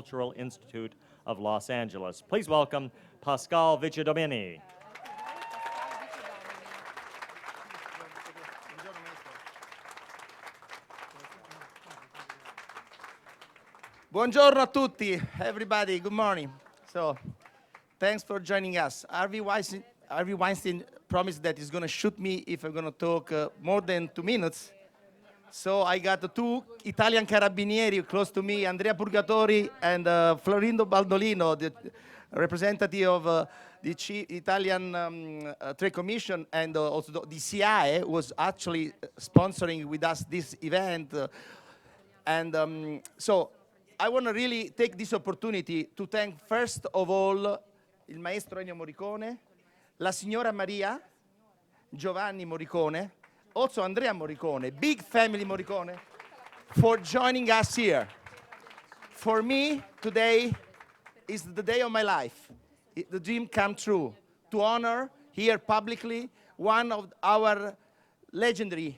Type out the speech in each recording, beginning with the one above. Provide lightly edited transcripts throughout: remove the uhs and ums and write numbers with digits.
Cultural Institute of Los Angeles. Please welcome Pascal Vicedomini. Buongiorno a tutti, everybody. Good morning. So, thanks for joining us. Harvey Weinstein promised that he's going to shoot me if I'm going to talk more than 2 minutes. So I got the two Italian carabinieri close to me, Andrea Purgatori and Florindo Baldolino, the representative of the Italian Trade Commission, and also the CIE was actually sponsoring with us this event. So I want to really take this opportunity to thank first of all il Maestro Ennio Morricone, la signora Maria, Giovanni Morricone, also Andrea Morricone, big family Morricone, for joining us here. For me, today is the day of my life. The dream come true, to honor here publicly one of our legendary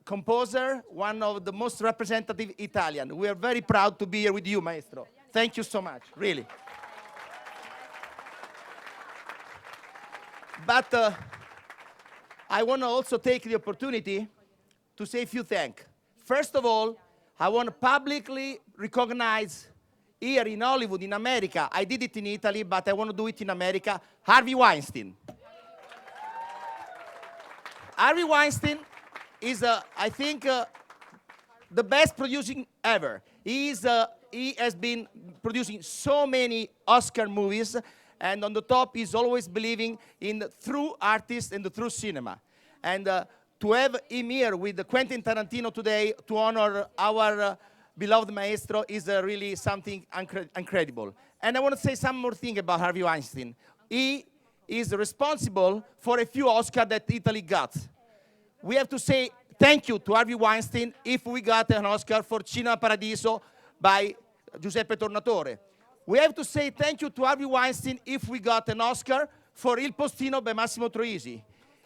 composer, one of the most representative Italian. We are very proud to be here with you, Maestro. Thank you so much, really. But I want to also take the opportunity to say a few thanks. First of all, I want to publicly recognize here in Hollywood, in America, I did it in Italy, but I want to do it in America, Harvey Weinstein. Harvey Weinstein is, I think, the best producing ever. He has been producing so many Oscar movies, and on the top, he's always believing in the true artists and the true cinema. And to have him here with Quentin Tarantino today to honor our beloved Maestro is really something incredible. And I want to say some more thing about Harvey Weinstein. He is responsible for a few Oscars that Italy got. We have to say thank you to Harvey Weinstein if we got an Oscar for Cinema Paradiso by Giuseppe Tornatore. We have to say thank you to Harvey Weinstein if we got an Oscar for Il Postino by Massimo Troisi.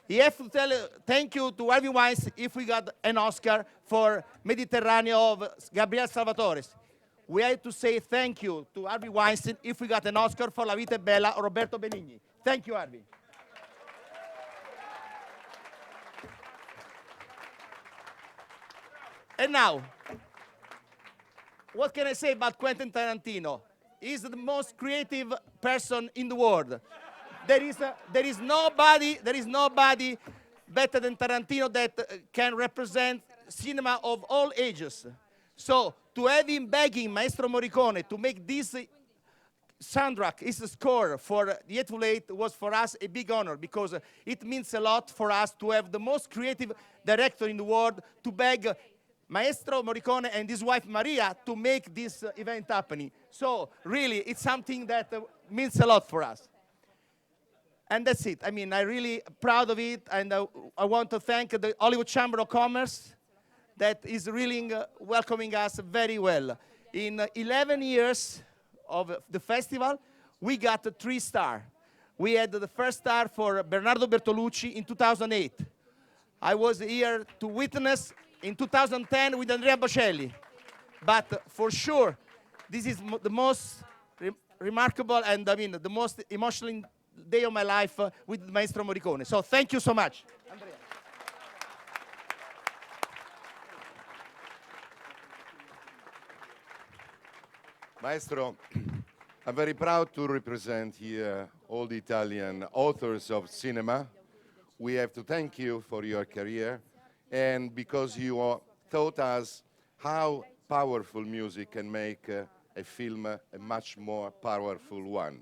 We have to tell thank you to Harvey Weinstein if we got an Oscar for Mediterraneo of Gabriele Salvatore. We have to say thank you to Harvey Weinstein if we got an Oscar for La Vita è Bella of Roberto Benigni. Thank you, Harvey. And now, what can I say about Quentin Tarantino? He's the most creative person in the world. There is nobody better than Tarantino that can represent cinema of all ages. So to have him begging Maestro Morricone to make this soundtrack, his score for the Eightful Eight was for us a big honor because it means a lot for us to have the most creative director in the world to beg Maestro Morricone and his wife Maria to make this event happening. So really, it's something that means a lot for us. And that's it. I mean, I'm really proud of it, and I want to thank the Hollywood Chamber of Commerce that is really welcoming us very well. In 11 years of the festival, we got 3 stars. We had the first star for Bernardo Bertolucci in 2008. I was here to witness in 2010 with Andrea Bocelli. But for sure, this is the most remarkable and, I mean, the most emotional day of my life with Maestro Morricone. So thank you so much. Andrea. Maestro, I'm very proud to represent here all the Italian authors of cinema. We have to thank you for your career and because you taught us how powerful music can make a film a much more powerful one.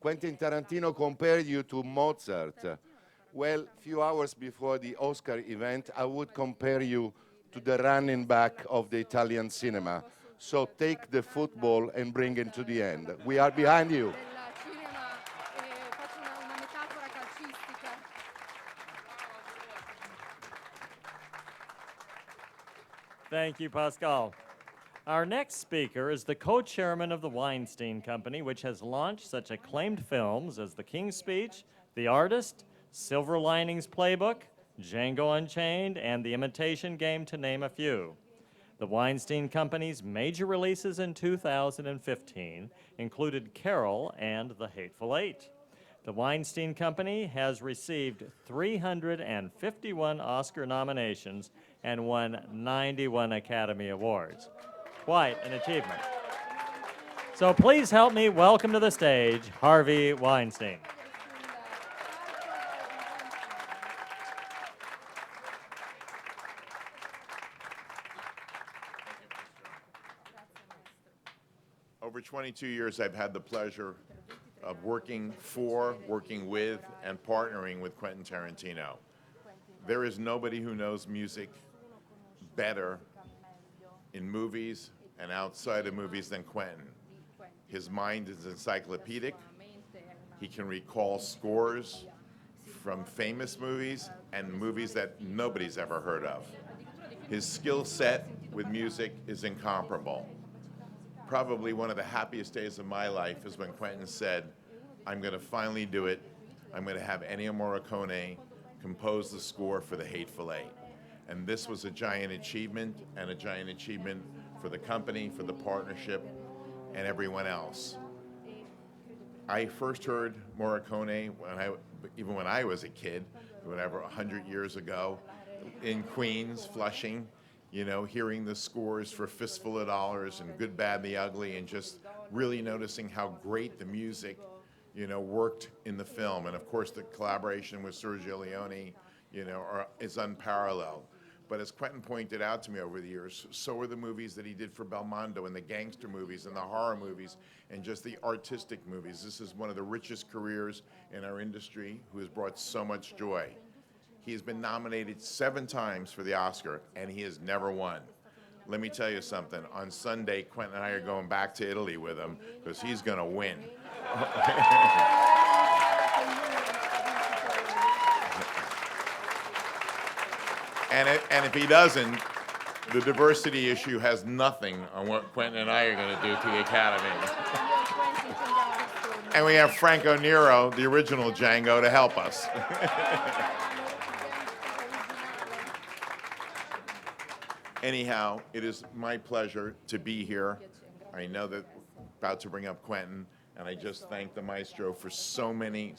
Quentin Tarantino compared you to Mozart. Well, a few hours before the Oscar event, I would compare you to the running back of the Italian cinema. So take the football and bring it to the end. We are behind you. Thank you, Pascal. Our next speaker is the co-chairman of the Weinstein Company, which has launched such acclaimed films as The King's Speech, The Artist, Silver Linings Playbook, Django Unchained, and The Imitation Game, to name a few. The Weinstein Company's major releases in 2015 included Carol and The Hateful Eight. The Weinstein Company has received 351 Oscar nominations and won 91 Academy Awards. Quite an achievement. So please help me welcome to the stage Harvey Weinstein. Over 22 years, I've had the pleasure of working for, working with, and partnering with Quentin Tarantino. There is nobody who knows music better in movies and outside of movies than Quentin. His mind is encyclopedic. He can recall scores from famous movies and movies that nobody's ever heard of. His skill set with music is incomparable. Probably one of the happiest days of my life is when Quentin said, I'm going to finally do it. I'm going to have Ennio Morricone compose the score for The Hateful Eight. And this was a giant achievement, and a giant achievement for the company, for the partnership, and everyone else. I first heard Morricone even when I was a kid, whatever, 100 years ago, in Queens, Flushing, you know, hearing the scores for Fistful of Dollars and Good, Bad, the Ugly, and just really noticing how great the music, you know, worked in the film. And of course, the collaboration with Sergio Leone, you know, is unparalleled. But as Quentin pointed out to me over the years, so are the movies that he did for Belmondo, and the gangster movies and the horror movies and just the artistic movies. This is one of the richest careers in our industry, who has brought so much joy. He has been nominated 7 times for the Oscar, and he has never won. Let me tell you something. On Sunday, Quentin and I are going back to Italy with him because he's going to win. And if he doesn't, the diversity issue has nothing on what Quentin and I are going to do to the Academy. And we have Franco Nero, the original Django, to help us. Anyhow, it is my pleasure to be here. I know that about to bring up Quentin, and I just thank the Maestro for so many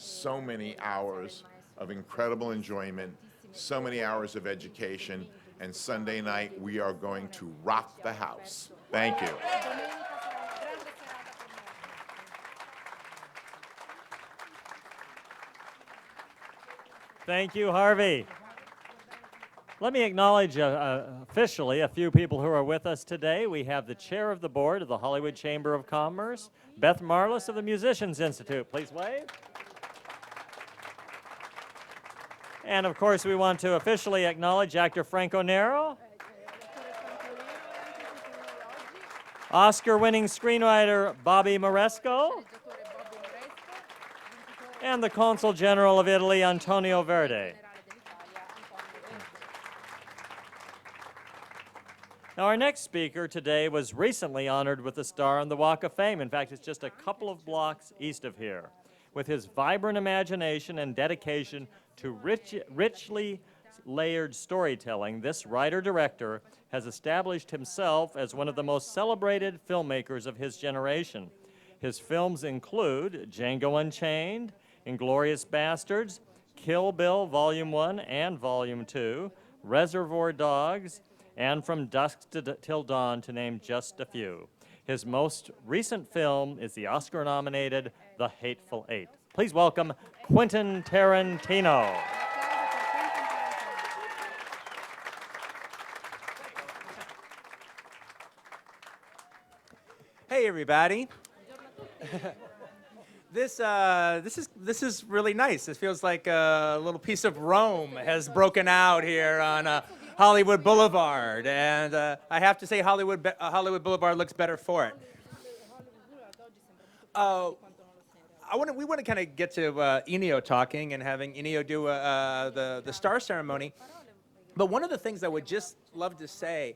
hours of incredible enjoyment, so many hours of education, and Sunday night we are going to rock the house. Thank you. Thank you, Harvey. Let me acknowledge officially a few people who are with us today. We have the chair of the board of the Hollywood Chamber of Commerce, Beth Marlis of the Musicians Institute. Please wave. And of course, we want to officially acknowledge actor Franco Nero, Oscar-winning screenwriter Bobby Moresco, and the Consul General of Italy, Antonio Verde. Now, our next speaker today was recently honored with a star on the Walk of Fame. In fact, it's just a couple of blocks east of here. With his vibrant imagination and dedication to richly layered storytelling, this writer-director has established himself as one of the most celebrated filmmakers of his generation. His films include Django Unchained, Inglourious Bastards, Kill Bill Volume 1 and Volume 2, Reservoir Dogs, and From Dusk Till Dawn, to name just a few. His most recent film is the Oscar-nominated The Hateful Eight. Please welcome Quentin Tarantino. Hey, everybody. This is really nice. It feels like a little piece of Rome has broken out here on Hollywood Boulevard, and I have to say Hollywood Boulevard looks better for it. We want to kind of get to Ennio talking and having Ennio do the star ceremony. But one of the things I would just love to say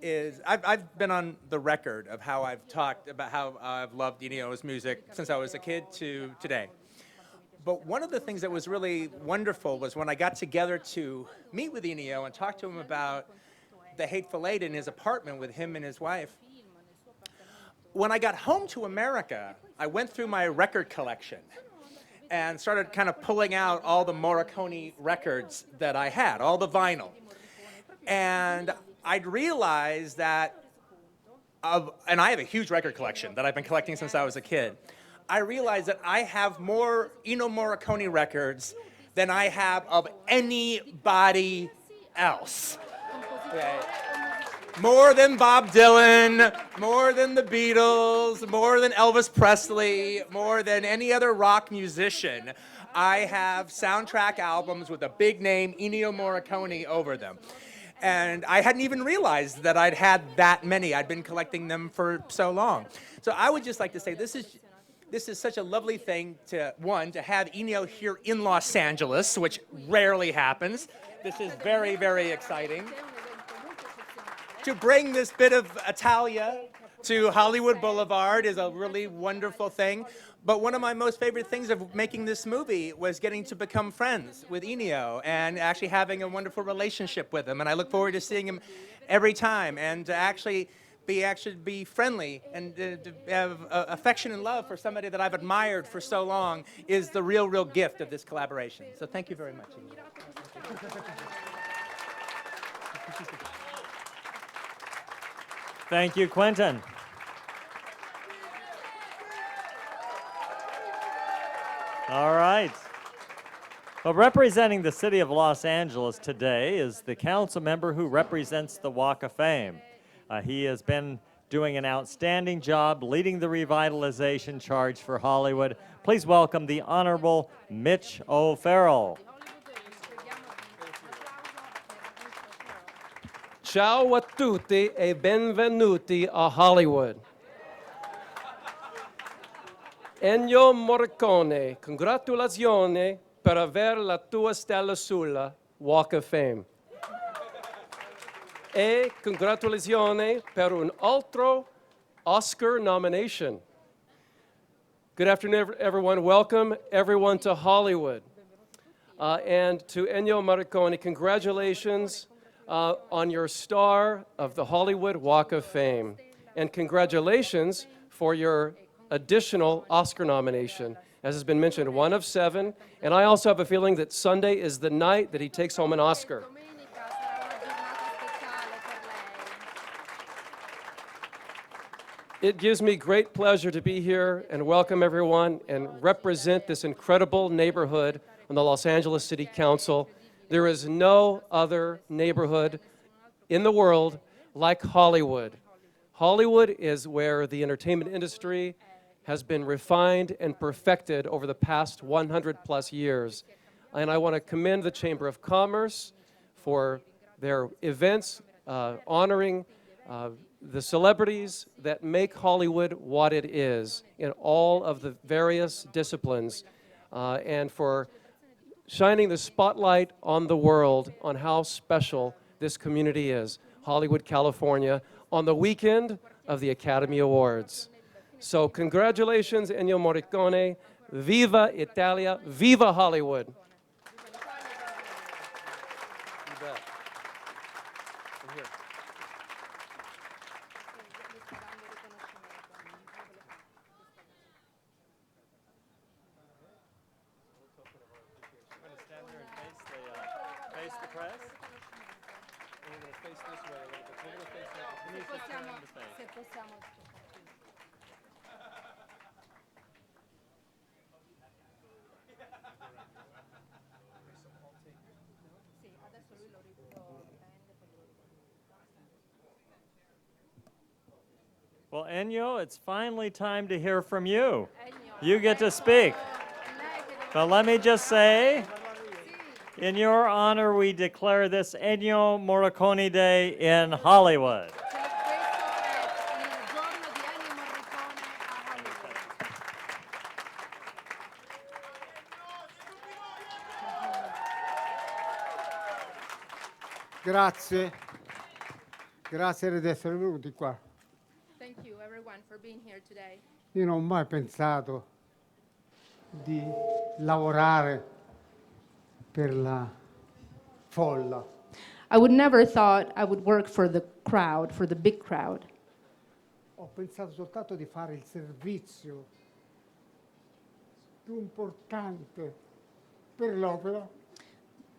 is I've been on the record of how I've talked about how I've loved Ennio's music since I was a kid to today. But one of the things that was really wonderful was when I got together to meet with Ennio and talk to him about the Hateful Eight in his apartment with him and his wife. When I got home to America, I went through my record collection and started kind of pulling out all the Morricone records that I had, all the vinyl. And I'd realized that, and I have a huge record collection that I've been collecting since I was a kid. I realized that I have more Ennio Morricone records than I have of anybody else. Okay. More than Bob Dylan, more than the Beatles, more than Elvis Presley, more than any other rock musician. I have soundtrack albums with a big name, Ennio Morricone, over them. And I hadn't even realized that I'd had that many. I'd been collecting them for so long. So I would just like to say this is such a lovely thing to have Ennio here in Los Angeles, which rarely happens. This is very, very exciting. To bring this bit of Italia to Hollywood Boulevard is a really wonderful thing. But one of my most favorite things of making this movie was getting to become friends with Ennio and actually having a wonderful relationship with him. And I look forward to seeing him every time and to actually be friendly and to have affection and love for somebody that I've admired for so long is the real gift of this collaboration. So thank you very much, Ennio. Thank you, Quentin. All right. Well, representing the city of Los Angeles today is the council member who represents the Walk of Fame. He has been doing an outstanding job leading the revitalization charge for Hollywood. Please welcome the Honorable Mitch O'Farrell. Ciao a tutti e benvenuti a Hollywood. Ennio Morricone, congratulazioni per aver la tua stella sulla Walk of Fame. E congratulazioni per un altro Oscar nomination. Good afternoon, everyone. Welcome, everyone, to Hollywood. And to Ennio Morricone, congratulations on your star of the Hollywood Walk of Fame. And congratulations for your additional Oscar nomination. As has been mentioned, 1 of 7. And I also have a feeling that Sunday is the night that he takes home an Oscar. It gives me great pleasure to be here and welcome everyone and represent this incredible neighborhood on the Los Angeles City Council. There is no other neighborhood in the world like Hollywood. Hollywood is where the entertainment industry has been refined and perfected over the past 100+ years. And I want to commend the Chamber of Commerce for their events honoring the celebrities that make Hollywood what it is in all of the various disciplines, and for shining the spotlight on the world on how special this community is, Hollywood, California, on the weekend of the Academy Awards. So congratulations, Ennio Morricone. Viva Italia, viva Hollywood. You bet. I'm here. Stand there and face the press. We're going to face this way a little bit. We're going to face that. Se possiamo. Well, Ennio, it's finally time to hear from you. You get to speak. But let me just say, in your honor, we declare this Ennio Morricone Day in Hollywood. Grazie. Grazie di essere venuti qua. Thank you everyone for being here today. Io non ho mai pensato di lavorare per la folla. I would never thought I would work for the crowd, for the big crowd. Ho pensato soltanto di fare il servizio più importante per l'opera,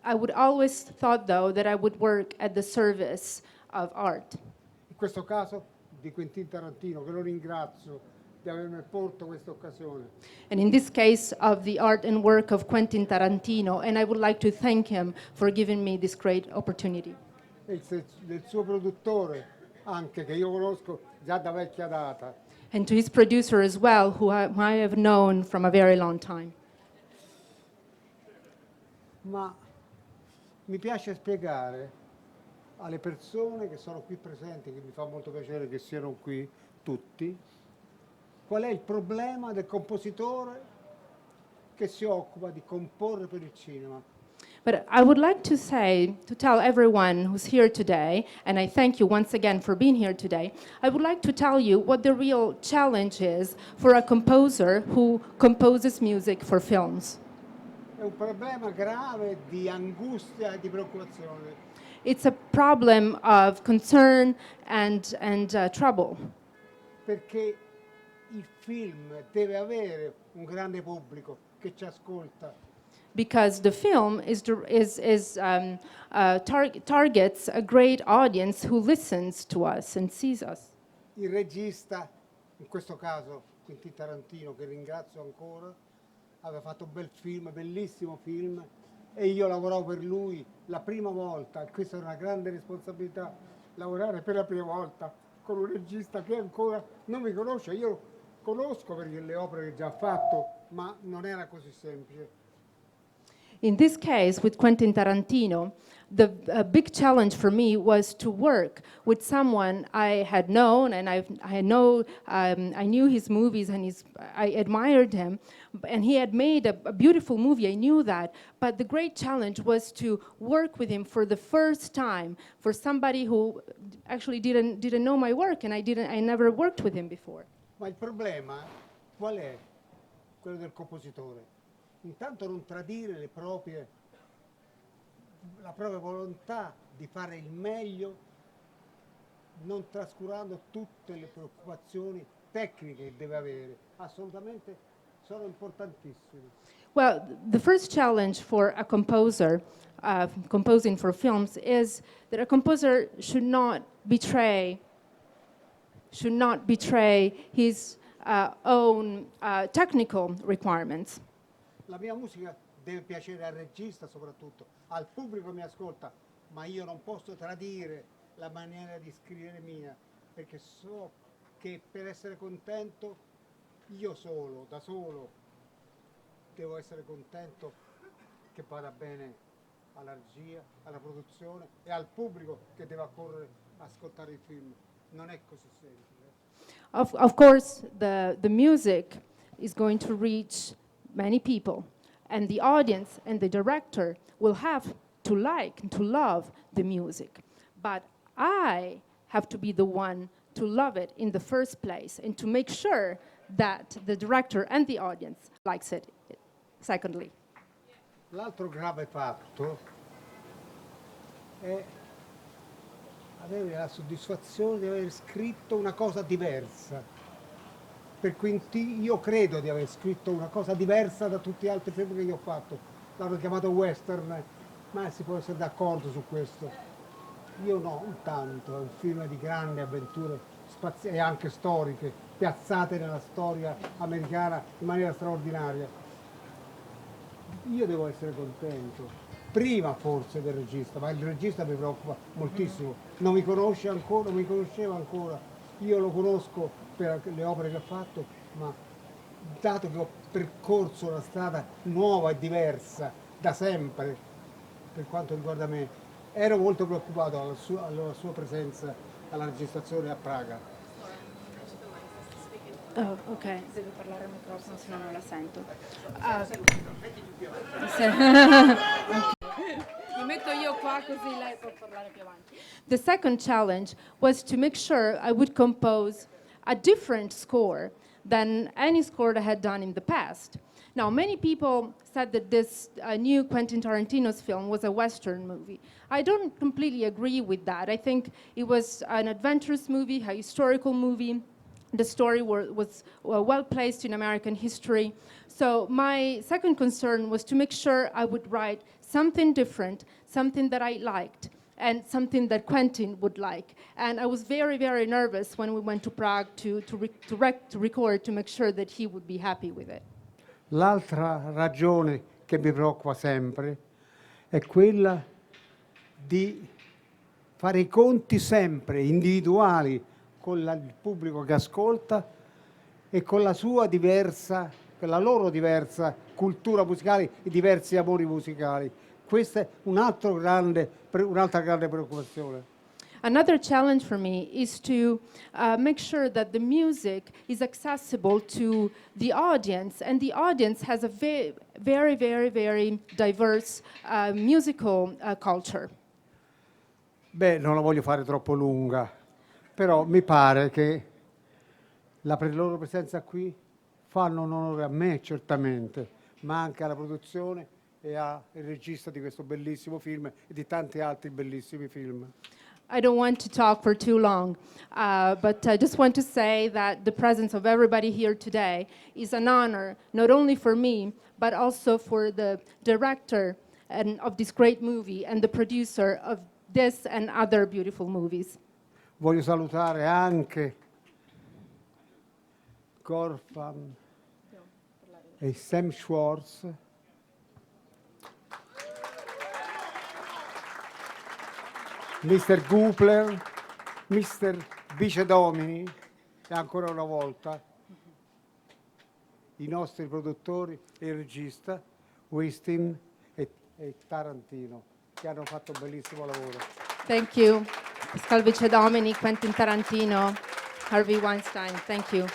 I would always thought, though, that I would work at the service of art. in questo caso di Quentin Tarantino, che lo ringrazio di avermi portato questa occasione. And in this case, of the art and work of Quentin Tarantino, and I would like to thank him for giving me this great opportunity. E del suo produttore, anche, che io conosco già da vecchia data. And to his producer as well, who I have known from a very long time. Ma mi piace spiegare alle persone che sono qui presenti, che mi fa molto piacere che siano qui tutti, qual è il problema del compositore che si occupa di comporre per il cinema. But I would like to say, to tell everyone who's here today, and I thank you once again for being here today, I would like to tell you what the real challenge is for a composer who composes music for films. È un problema grave di angustia e di preoccupazione, It's a problem of concern and trouble, perché il film deve avere un grande pubblico che ci ascolta. because the film targets a great audience who listens to us and sees us. Il regista, in questo caso Quentin Tarantino, che ringrazio ancora, aveva fatto un bel film, bellissimo film, e io lavoravo per lui la prima volta. Questa è una grande responsabilità, lavorare per la prima volta con un regista che ancora non mi conosce. Io conosco per le opere che già ha fatto, ma non era così semplice. In this case, with Quentin Tarantino, the big challenge for me was to work with someone I had known, and I knew his movies, and I admired him, and he had made a beautiful movie. I knew that, but the great challenge was to work with him for the first time, for somebody who actually didn't know my work, and I never worked with him before. Ma il problema qual è? Quello del compositore. Intanto non tradire la propria volontà di fare il meglio, non trascurando tutte le preoccupazioni tecniche che deve avere. Assolutamente sono importantissime. Well, the first challenge for a composer composing for films is that a composer should not betray his own technical requirements. La mia musica deve piacere al regista soprattutto, al pubblico che mi ascolta, ma io non posso tradire la maniera di scrivere mia, perché so che per essere contento io solo, da solo, devo essere contento che vada bene alla regia, alla produzione e al pubblico che deve accorrere a ascoltare il film. Non è così semplice. Of course, the music is going to reach many people, and the audience and the director will have to like and to love the music. But I have to be the one to love it in the first place and to make sure that the director and the audience likes it, secondly. L'altro grave fatto è avere la soddisfazione di aver scritto una cosa diversa. Per Quentin io credo di aver scritto una cosa diversa da tutti gli altri film che io ho fatto. L'hanno chiamato western, ma si può essere d'accordo su questo. Io no, non tanto, è un film di grandi avventure spaziali e anche storiche, piazzate nella storia americana in maniera straordinaria. Io devo essere contento, prima forse del regista, ma il regista mi preoccupa moltissimo. Non mi conosce ancora, non mi conosceva ancora. Io lo conosco per le opere che ha fatto, ma dato che ho percorso una strada nuova e diversa da sempre per quanto riguarda me, ero molto preoccupato alla sua presenza alla registrazione a Praga. Oh, ok. Devo parlare al microfono, se no non la sento. Mi metto io qua così lei può parlare più avanti. The second challenge was to make sure I would compose a different score than any score I had done in the past. Now, many people said that this new Quentin Tarantino's film was a Western movie. I don't completely agree with that. I think it was an adventurous movie, a historical movie. The story was well placed in American history. So my second concern was to make sure I would write something different, something that I liked, and something that Quentin would like. And I was very, very nervous when we went to Prague to record to make sure that he would be happy with it. L'altra ragione che mi preoccupa sempre è quella di fare i conti sempre individuali con il pubblico che ascolta e con la sua diversa, con la loro diversa cultura musicale, i diversi amori musicali. Questa è un'altra grande preoccupazione. Another challenge for me is to make sure that the music is accessible to the audience, and the audience has a very, very, very diverse musical culture. Beh, non la voglio fare troppo lunga, però mi pare che la loro presenza qui fanno un onore a me, certamente, ma anche alla produzione e al regista di questo bellissimo film e di tanti altri bellissimi film. I don't want to talk for too long, but I just want to say that the presence of everybody here today is an honor, not only for me, but also for the director of this great movie and the producer of this and other beautiful movies. Voglio salutare anche Gorfan e Sam Schwartz, Mr. Gupler, Mr. Vicedomini e ancora una volta i nostri produttori e il regista Weinstein e Tarantino, che hanno fatto un bellissimo lavoro. Thank you. Pascal Vicedomini, Quentin Tarantino, Harvey Weinstein. Thank you.